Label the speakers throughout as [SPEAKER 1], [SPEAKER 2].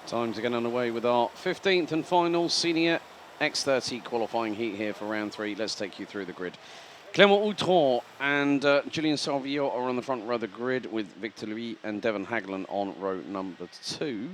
[SPEAKER 1] Time to get underway with our 15th and final senior X30 qualifying heat here for round 3. Let's take you through the grid. Clément Outron and Julien Salvio are on the front row of the grid with Victor Louis and Devon Hagelin on row number 2.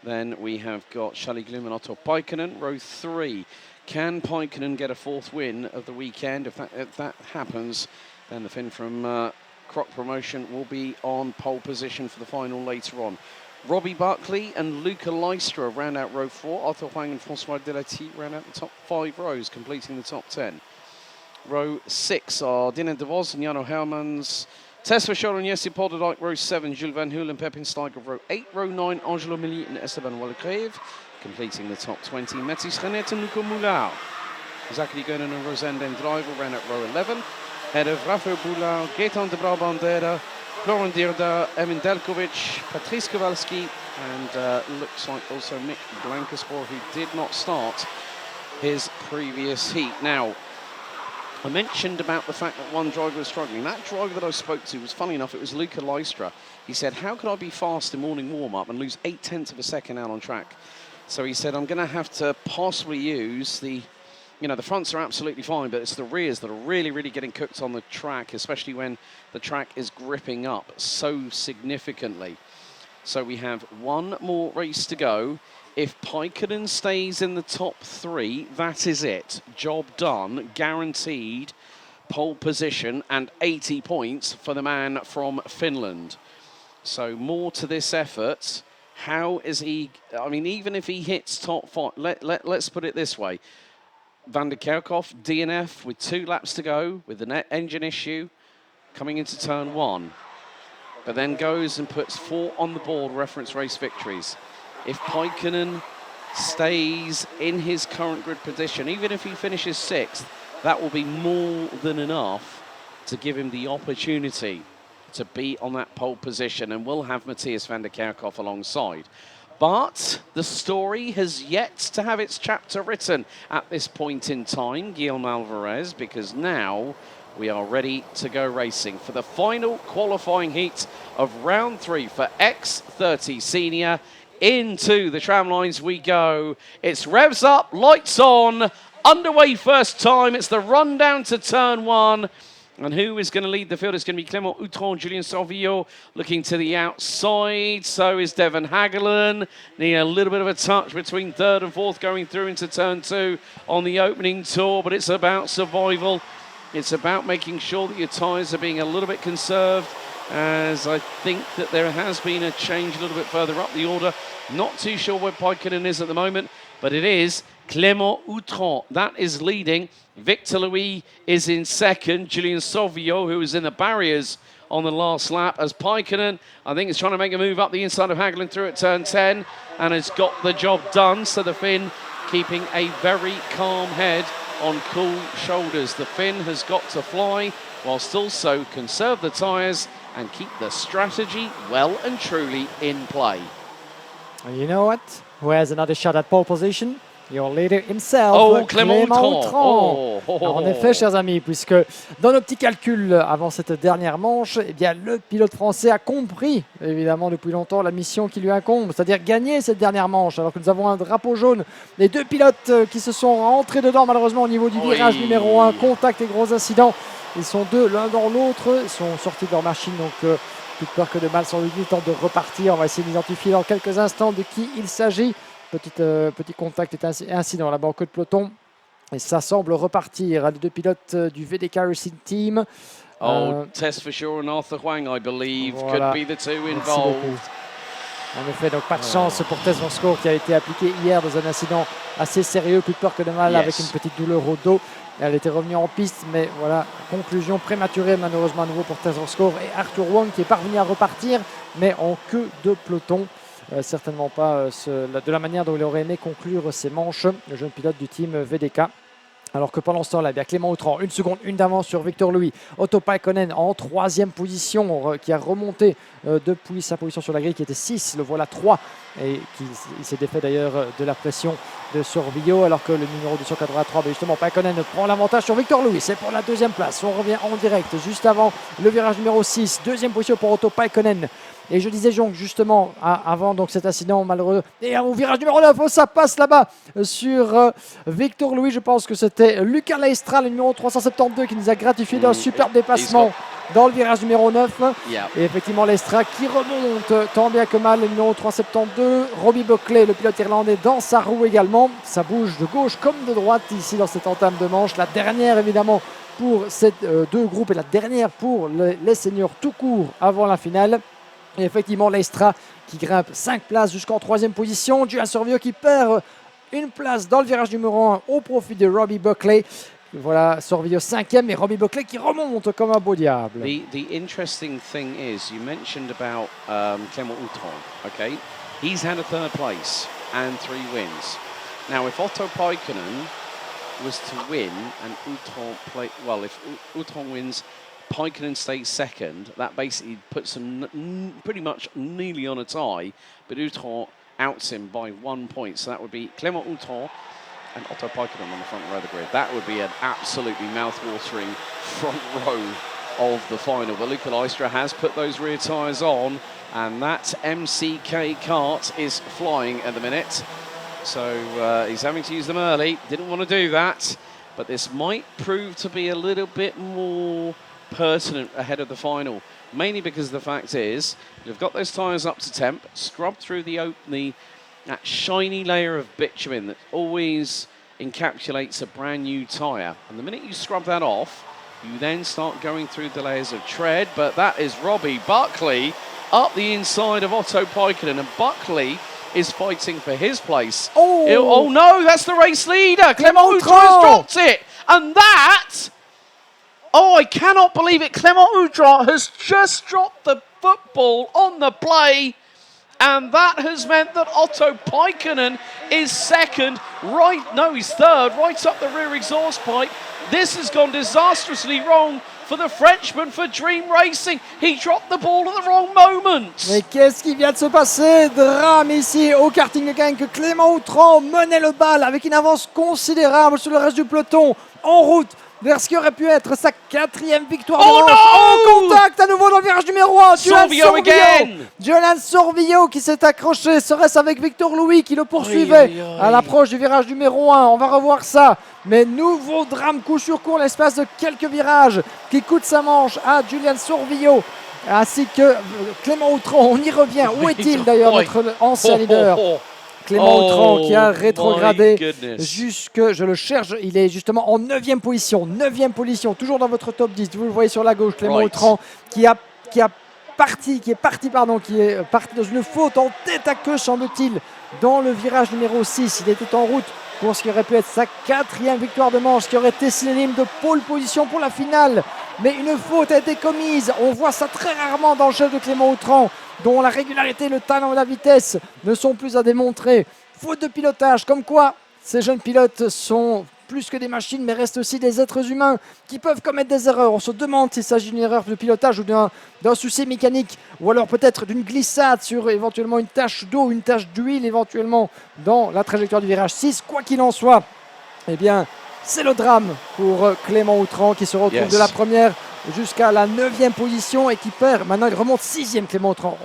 [SPEAKER 1] Then we have got Charlie Gloom and Otto Paikkonen, row 3. Can Paikkonen get a 4th win of the weekend? If that happens, then the Finn from Croc Promotion will be on pole position for the final later on. Robbie Buckley and Luca Lystra round out row 4. Arthur Huang and François Delati round out the top 5 rows, completing the top 10. Row 6 are Dylan De Vos and Jano Hermans. Tess Verschoor and Jesse Polderdijk, row 7. Jules Van Hoel and Pepin Steiger, row 8. Row 9, Angelo Milly and Esteban Wallecreve, completing the top 20. Mathis Renet and Luco Moulard. Zachary Gönen and Rosenden Driver round out row 11. Ahead of Rafael Boulard, Gaetan de Brabandera, Florent Dierda, Emin Delkovic, Patrice Kowalski, and looks like also Mick Blankenspor, who did not start his previous heat. Now, I mentioned about the fact that one driver was struggling. That driver that I spoke to was, funny enough, it was Luca Lystra. He said, how could I be fast in morning warm-up and lose 0.8 of a second out on track? So he said, I'm going to have to possibly use the fronts are absolutely fine, but it's the rears that are really, really getting cooked on the track, especially when the track is gripping up so significantly. So we have one more race to go. If Paikkonen stays in the top 3, that is it. Job done, guaranteed pole position and 80 points for the man from Finland. So more to this effort. How is he, I mean, even if he hits top 5, let's put it this way. Van der Kerkhoff, DNF with 2 laps to go with the engine issue coming into turn 1. But then goes and puts 4 on the board reference race victories. If Paikkonen stays in his current grid position, even if he finishes 6th, that will be more than enough to give him the opportunity to be on that pole position, and we'll have Matthias van der Kerkhoff alongside. But the story has yet to have its chapter written at this point in time, Guillaume Alvarez, because now we are ready to go racing for the final qualifying heat of round 3 for X30 Senior. Into the tram lines we go. It's revs up, lights on, underway first time. It's the run down to turn 1. And who is going to lead the field? It's going to be Clément Outron, Julien Salvio looking to the outside. So is Devon Hagelin. Need a little bit of a touch between 3rd and 4th going through into turn 2 on the opening tour. But it's about survival. It's about making sure that your tyres are being a little bit conserved, as I think that there has been a change a little bit further up the order. Not too sure where Paikkonen is at the moment, but it is Clément Outron that is leading. Victor Louis is in 2nd. Julien Salvio, who was in the barriers on the last lap, as Paikkonen, I think, is trying to make a move up the inside of Hagelin through at turn 10 and has got the job done. So the Finn keeping a very calm head on cool shoulders. The Finn has got to fly whilst also conserve the tyres and keep the strategy well and truly in play.
[SPEAKER 2] And you know what? Who has another shot at pole position? Your leader himself,
[SPEAKER 1] Clément Outron.
[SPEAKER 2] En effet, chers amis, puisque dans nos petits calculs avant cette dernière manche, eh bien, le pilote français a compris, évidemment, depuis longtemps, la mission qui lui incombe, c'est-à-dire gagner cette dernière manche, alors que nous avons un drapeau jaune. Les 2 pilotes qui se sont rentrés dedans, malheureusement, au niveau du virage numéro 1, contact et gros incident. Ils sont 2 l'un dans l'autre, ils sont sortis de leur machine, donc plus de peur que de mal, sans lui temps de repartir. On va essayer d'identifier dans quelques instants de qui il s'agit. Petit contact et incident là-bas en queue de peloton. Et ça semble repartir. Les 2 pilotes du VDK Racing Team.
[SPEAKER 1] Tess Verschoor and Arthur Huang, I believe,
[SPEAKER 2] voilà.
[SPEAKER 1] could be the 2 involved.
[SPEAKER 2] En effet, donc pas de chance pour Tess Verschoor qui a été appliquée hier dans un incident assez sérieux. Plus de peur que de mal, avec une petite douleur au dos. Elle était revenue en piste, mais voilà, conclusion prématurée malheureusement à nouveau pour Tess Verschoor et Arthur Huang qui est parvenu à repartir, mais en queue de peloton. Certainement pas de la manière dont il aurait aimé conclure ses manches, le jeune pilote du team VDK. Alors que pendant ce temps-là, bien Clément Outran, 1 seconde, 1 d'avance sur Victor Louis. Otto Paikkonen en 3e position, qui a remonté depuis sa position sur la grille, qui était 6, le voilà 3, et il s'est défait d'ailleurs de la pression de Sorvillo, alors que le numéro 283, justement Paikkonen prend l'avantage sur Victor Louis. C'est pour la 2e place. On revient en direct juste avant le virage numéro 6. 2e position pour Otto Paikkonen. Et je disais Genk justement avant donc cet incident malheureux. Et au virage numéro 9, ça passe là-bas sur Victor Louis. Je pense que c'était Lucas Leistra, le numéro 372, qui nous a gratifié d'un superbe dépassement dans le virage numéro 9. Et effectivement, Leistra qui remonte tant bien que mal, le numéro 372. Robbie Buckley, le pilote irlandais, dans sa roue également. Ça bouge de gauche comme de droite ici dans cette entame de manche. La dernière évidemment pour ces deux groupes et la dernière pour les seniors tout court avant la finale. Et effectivement, Leistra qui grimpe 5 places jusqu'en 3e position. Julian Sorvio qui perd une place dans le virage numéro 1 au profit de Robbie Buckley. Voilà, Sorvio 5e et Robbie Buckley qui remonte comme un beau diable.
[SPEAKER 1] The interesting thing is, you mentioned about Clément Outron, okay? He's had a 3rd place and 3 wins. Now, if Otto Paikkonen was to win and Outron play, well, if Outron wins, Paikkonen stays 2nd, that basically puts him pretty much nearly on a tie, but Outron outs him by 1 point. So that would be Clément Outron and Otto Paikkonen on the front row of the grid. That would be an absolutely mouth-watering front row of the final. But Luca Leistra has put those rear tyres on, and that MCK kart is flying at the minute. So he's having to use them early. Didn't want to do that, but this might prove to be a little bit more pertinent ahead of the final. Mainly because the fact is, they've got those tyres up to temp, scrubbed through that shiny layer of bitumen that always encapsulates a brand new tyre. And the minute you scrub that off, you then start going through the layers of tread. But that is Robbie Buckley up the inside of Otto Paikkonen, and Buckley is fighting for his place. Oh no, that's the race leader. Clément Outron has dropped it. And that, I cannot believe it. Clément Outron has just dropped the football on the play. And that has meant that Otto Paikkonen is 2nd. He's 3rd, right up the rear exhaust pipe. This has gone disastrously wrong for the Frenchman, for Dream Racing. He dropped the ball at the wrong moment.
[SPEAKER 2] Mais qu'est-ce qui vient de se passer? Drame ici au karting de Genk. Clément Outron menait le bal avec une avance considérable sur le reste du peloton. En route vers ce qui aurait pu être sa 4e victoire. En contact à nouveau dans le virage numéro 1. Julian Sorvio qui s'est accroché. Serait-ce avec Victor Louis qui le poursuivait à l'approche du virage numéro 1. On va revoir ça. Mais nouveau drame coup sur coup, l'espace de quelques virages qui coûte sa manche à Julian Sorvio ainsi que Clément Outron. On y revient. Où est-il d'ailleurs, notre ancien leader? Clément Outron qui a rétrogradé jusque, je le cherche, il est justement en 9e position, toujours dans votre top 10, vous le voyez sur la gauche, Clément Outron qui est parti dans une faute en tête à queue, semble-t-il, dans le virage numéro 6. Il était en route pour ce qui aurait pu être sa 4e victoire de manche, qui aurait été synonyme de pole position pour la finale. Mais une faute a été commise. On voit ça très rarement dans le jeu de Clément Outron, dont la régularité, le talent et la vitesse ne sont plus à démontrer. Faute de pilotage, comme quoi ces jeunes pilotes sont plus que des machines, mais restent aussi des êtres humains qui peuvent commettre des erreurs. On se demande s'il s'agit d'une erreur de pilotage ou d'un souci mécanique, ou alors peut-être d'une glissade sur éventuellement une tache d'eau, une tache d'huile éventuellement dans la trajectoire du virage 6. Quoi qu'il en soit, eh bien, c'est le drame pour Clément Outron qui se retrouve de la première jusqu'à la 9e position et qui perd. Maintenant, il remonte 6e, Clément Outron.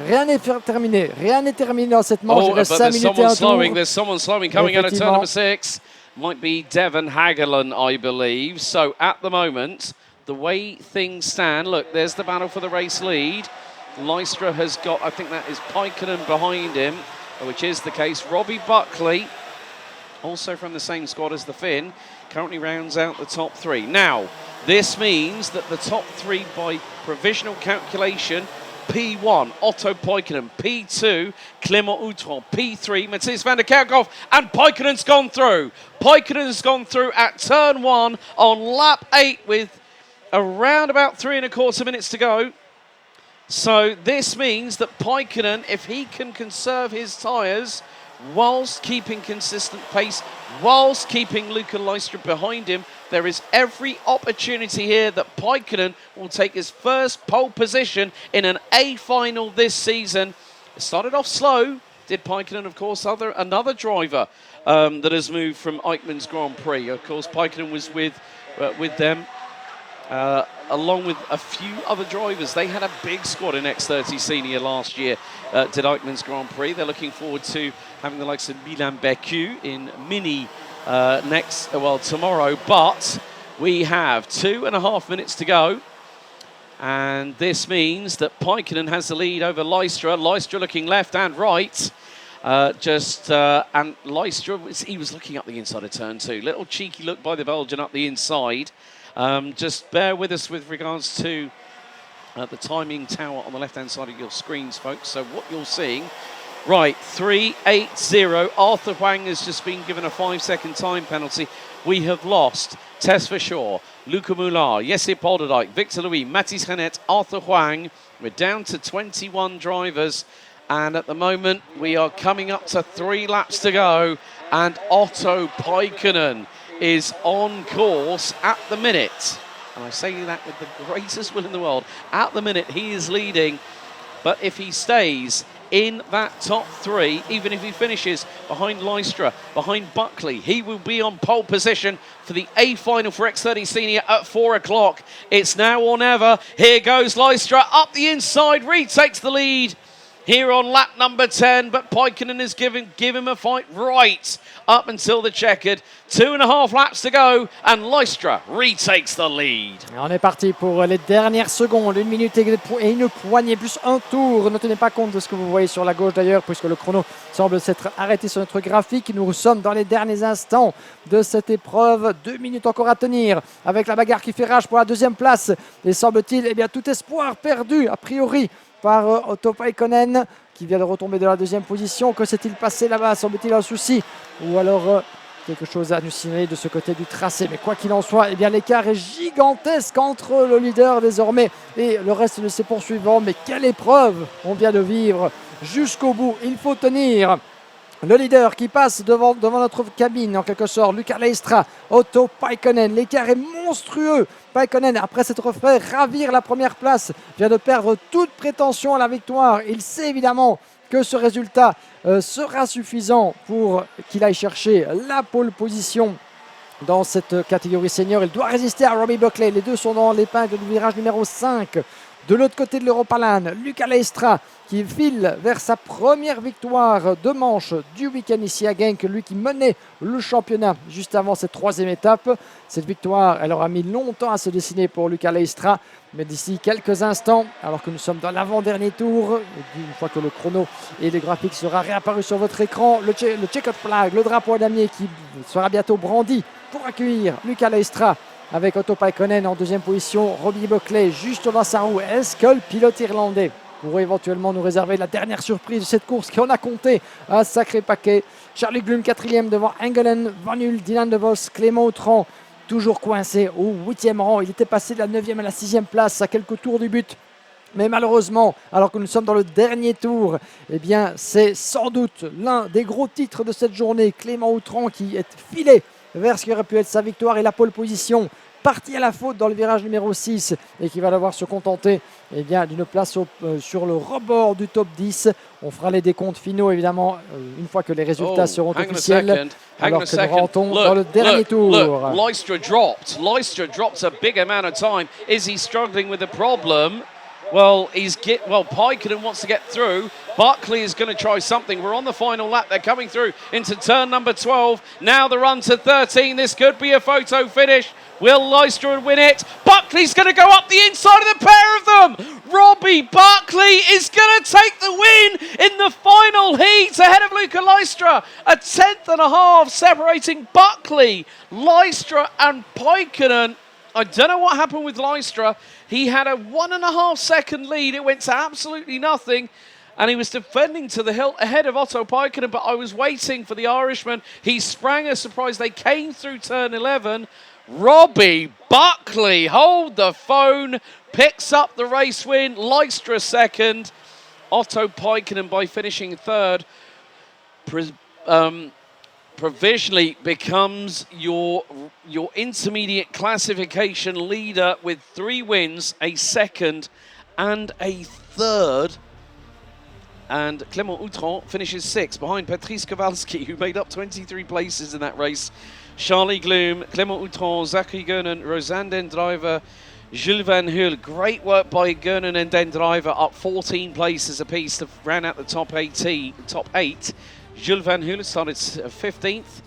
[SPEAKER 2] Rien n'est terminé. Rien n'est terminé dans cette manche. Il reste 5 minutes et un tour.
[SPEAKER 1] There's someone slowing coming out of turn number 6. Might be Devon Hagelin, I believe. So at the moment, the way things stand, look, there's the battle for the race lead. Leistra has got, I think that is Paikkonen behind him, which is the case. Robbie Buckley, also from the same squad as the Finn, currently rounds out the top 3. Now, this means that the top 3 by provisional calculation, P1, Otto Paikkonen, P2, Clément Outron, P3, Matthias van der Kerkhoff, and Paikkonen's gone through. Paikkonen's gone through at turn 1 on lap 8 with around about 3¼ minutes to go. So this means that Paikkonen, if he can conserve his tyres, whilst keeping consistent pace, whilst keeping Luca Leistra behind him, there is every opportunity here that Paikkonen will take his first pole position in an A final this season. It started off slow, did Paikkonen, of course, another driver that has moved from Eichmann's Grand Prix. Of course, Paikkonen was with them along with a few other drivers. They had a big squad in X30 Senior last year at Didykman's Grand Prix. They're looking forward to having the likes of Milan Beku in Mini tomorrow. But we have 2.5 minutes to go. And this means that Paikkonen has the lead over Lystra. Lystra looking left and right. And Lystra, he was looking up the inside of turn 2. Little cheeky look by the Belgian up the inside. Just bear with us with regards to the timing tower on the left-hand side of your screens, folks. So what you're seeing, right, 3-8-0. Arthur Huang has just been given a 5-second time penalty. We have lost Tess Verschoor, Luca Moulard, Jesse Polderdijk, Victor Louis, Mathis Renet, Arthur Huang. We're down to 21 drivers. And at the moment, we are coming up to 3 laps to go. And Otto Paikkonen is on course at the minute. And I say that with the greatest will in the world. At the minute, he is leading. But if he stays in that top 3, even if he finishes behind Lystra, behind Buckley, he will be on pole position for the A final for X30 Senior at 4 o'clock. It's now or never. Here goes Lystra up the inside, retakes the lead here on lap number 10, but Paikkonen is give him a fight right up until the checkered. 2.5 laps to go, and Lystra retakes the lead.
[SPEAKER 2] On est parti pour les dernières secondes, 1 minute et une poignée, plus un tour. Ne tenez pas compte de ce que vous voyez sur la gauche d'ailleurs, puisque le chrono semble s'être arrêté sur notre graphique. Nous sommes dans les derniers instants de cette épreuve. 2 minutes encore à tenir, avec la bagarre qui fait rage pour la 2e place. Et semble-t-il, eh bien, tout espoir perdu, a priori, par Otto Paikkonen, qui vient de retomber de la 2e position. Que s'est-il passé là-bas? Semble-t-il un souci? Ou alors quelque chose à nous signaler de ce côté du tracé? Mais quoi qu'il en soit, eh bien, l'écart est gigantesque entre le leader désormais et le reste de ses poursuivants. Mais quelle épreuve on vient de vivre jusqu'au bout. Il faut tenir. Le leader qui passe devant notre cabine, en quelque sorte, Luca Leistra, Otto Paikkonen. L'écart est monstrueux. Paikkonen, après s'être fait ravir la première place, vient de perdre toute prétention à la victoire. Il sait évidemment que ce résultat sera suffisant pour qu'il aille chercher la pole position dans cette catégorie senior. Il doit résister à Robbie Buckley. Les deux sont dans l'épingle du virage numéro 5. De l'autre côté de l'Europalan, Luca Leistra qui file vers sa première victoire de manche du week-end ici à Genk, lui qui menait le championnat juste avant cette 3e étape. Cette victoire, elle aura mis longtemps à se dessiner pour Luca Leistra, mais d'ici quelques instants, alors que nous sommes dans l'avant-dernier tour, une fois que le chrono et le graphique sera réapparu sur votre écran, le checkered flag, le drapeau à damier qui sera bientôt brandi pour accueillir Luca Leistra, avec Otto Paikkonen en 2e position, Robbie Buckley juste dans sa roue. Est-ce que le pilote irlandais pourrait éventuellement nous réserver la dernière surprise de cette course qui en a compté un sacré paquet? Charlie Glum 4e devant Engelen, Van Hul, Dylan De Vos, Clément Autran toujours coincé au 8e rang. Il était passé de la 9e à la 6e place à quelques tours du but. Mais malheureusement, alors que nous sommes dans le dernier tour, eh bien, c'est sans doute l'un des gros titres de cette journée. Clément Autran qui est filé vers ce qui aurait pu être sa victoire et la pole position, parti à la faute dans le virage numéro 6 et qui va devoir se contenter d'une place sur le rebord du top 10. On fera les décomptes finaux évidemment une fois que les résultats seront officiels, alors que nous rentrons dans le dernier tour.
[SPEAKER 1] Lystra dropped a big amount of time. Is he struggling with the problem? Well, Paikkonen wants to get through. Buckley is going to try something. We're on the final lap. They're coming through into turn number 12. Now the run to 13. This could be a photo finish. Will Lystra win it? Buckley's going to go up the inside of the pair of them. Robbie Buckley is going to take the win in the final heat ahead of Luca Lystra. A 10.5 separating Buckley, Lystra and Paikkonen. I don't know what happened with Lystra. He had a 1.5 second lead. It went to absolutely nothing. And he was defending to the hilt ahead of Otto Paikkonen, but I was waiting for the Irishman. He sprang a surprise. They came through turn 11. Robbie Buckley, hold the phone, picks up the race win. Lystra second. Otto Paikkonen, by finishing third, provisionally becomes your intermediate classification leader with 3 wins, a second and a third. And Clément Autran finishes 6th behind Patrice Kowalski, who made up 23 places in that race. Charlie Gloom, Clément Autran, Zachary Gernon, Rosanne Driver, Jules Van Hul. Great work by Gernon and Den Driver, up 14 places apiece to round out the top 8. Jules Van Hul started 15th.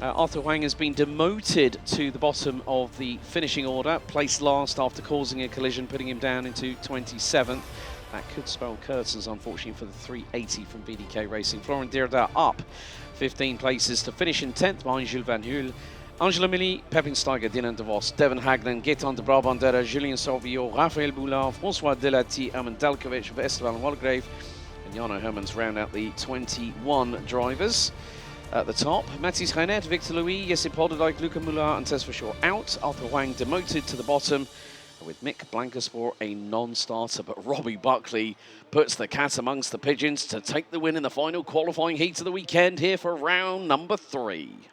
[SPEAKER 1] Arthur Huang has been demoted to the bottom of the finishing order, placed last after causing a collision, putting him down into 27th. That could spell curtains, unfortunately, for the 380 from VDK Racing. Florent Dierda up 15 places to finish in 10th behind Jules Van Hul. Angela Milly, Pepin Steiger, Dylan de Vos, Devin Hagland, Gaetan de Brabandera, Julien Sauviot, Raphael Boulard, François Delati, Herman Delkovic, Esteban Walgrave, and Jano Hermans round out the 21 drivers. At the top, Mathis Reinet, Victor Louis, Jesse Polderdijk, Luca Muller and Tess Shaw out. Arthur Huang demoted to the bottom, with Mick Blankersport a non-starter. But Robbie Buckley puts the cat amongst the pigeons to take the win in the final qualifying heat of the weekend here for round number 3.